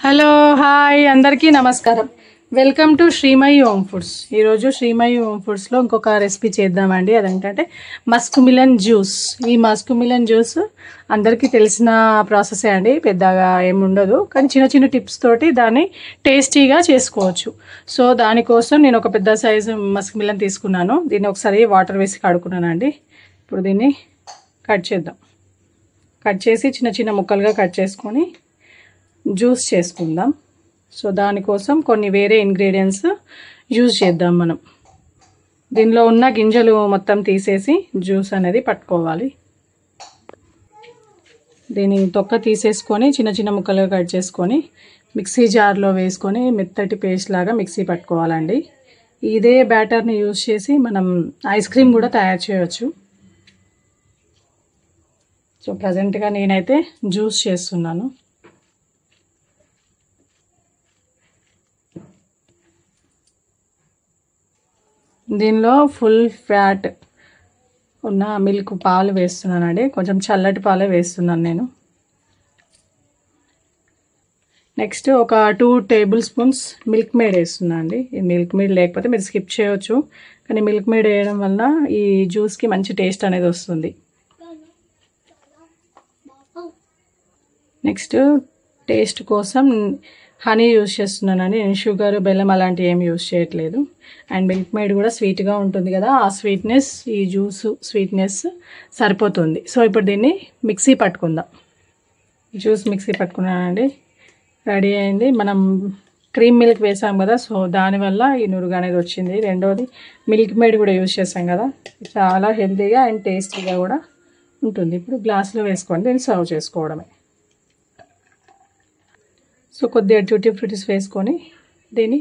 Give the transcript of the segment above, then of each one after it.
Hello hi అందరికీ నమస్కారం. Welcome to Srimayi home foods. ఈరోజు శ్రీమయి హోమ్ ఫుడ్స్లో ఇంకొక రెసిపీ చేద్దామండి. అదేంటంటే మస్క్ మిలన్ జ్యూస్. ఈ మస్క్ మిలన్ జ్యూస్ అందరికీ తెలిసిన ప్రాసెసే అండి, పెద్దగా ఏముండదు, కానీ చిన్న చిన్న టిప్స్ తోటి దాన్ని టేస్టీగా చేసుకోవచ్చు. సో దానికోసం నేను ఒక పెద్ద సైజు మస్క్ మిలన్ తీసుకున్నాను. దీన్ని ఒకసారి వాటర్ వేసి కడుక్కున్నానండి. ఇప్పుడు దీన్ని కట్ చేద్దాం. కట్ చేసి చిన్న చిన్న ముక్కలుగా కట్ చేసుకొని జ్యూస్ చేసుకుందాం. సో దానికోసం కొన్ని వేరే ఇంగ్రీడియంట్స్ యూజ్ చేద్దాం మనం. దీనిలో ఉన్న గింజలు మొత్తం తీసేసి జ్యూస్ అనేది పట్టుకోవాలి. దీని తొక్క తీసేసుకొని చిన్న చిన్న ముక్కలుగా కట్ చేసుకొని మిక్సీ జార్లో వేసుకొని మెత్తటి పేస్ట్ లాగా మిక్సీ పట్టుకోవాలండి. ఇదే బ్యాటర్ని యూజ్ చేసి మనం ఐస్ క్రీమ్ కూడా తయారు చేయవచ్చు. సో ప్రజెంట్గా నేనైతే జ్యూస్ చేస్తున్నాను. దీనిలో ఫుల్ ఫ్యాట్ ఉన్న మిల్క్ పాలు వేస్తున్నానండి. కొంచెం చల్లటి పాలే వేస్తున్నాను నేను. నెక్స్ట్ ఒక 2 టేబుల్ స్పూన్స్ మిల్క్ మేడ్ వేస్తున్నాను అండి. ఈ మిల్క్ మేడ్ లేకపోతే మీరు స్కిప్ చేయవచ్చు, కానీ మిల్క్ మేడ్ వేయడం వలన ఈ జ్యూస్కి మంచి టేస్ట్ అనేది వస్తుంది. నెక్స్ట్ టేస్ట్ కోసం హనీ యూజ్ చేస్తున్నానండి. నేను షుగర్, బెల్లం అలాంటివి ఏమి యూజ్ చేయట్లేదు. అండ్ మిల్క్ మేడ్ కూడా స్వీట్గా ఉంటుంది కదా, ఆ స్వీట్నెస్ ఈ జ్యూస్ స్వీట్నెస్ సరిపోతుంది. సో ఇప్పుడు దీన్ని మిక్సీ పట్టుకుందాం. జ్యూస్ మిక్సీ పట్టుకున్నానండి, రెడీ అయింది. మనం క్రీమ్ మిల్క్ వేసాం కదా, సో దానివల్ల ఈ నురుగు అనేది వచ్చింది. రెండోది మిల్క్ మేడ్ కూడా యూజ్ చేసాం కదా, చాలా హెల్తీగా అండ్ టేస్టీగా కూడా ఉంటుంది. ఇప్పుడు గ్లాస్లో వేసుకొని దీన్ని సర్వ్ చేసుకోవడమే. సో కొద్దిగా ట్యూటీ ఫ్రూటీస్ వేసుకొని దీన్ని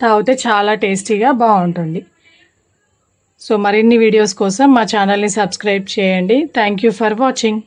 తాగితే చాలా టేస్టీగా బాగుంటుంది. సో మరిన్ని వీడియోస్ కోసం మా ఛానల్ని సబ్స్క్రైబ్ చేయండి. Thank you for watching.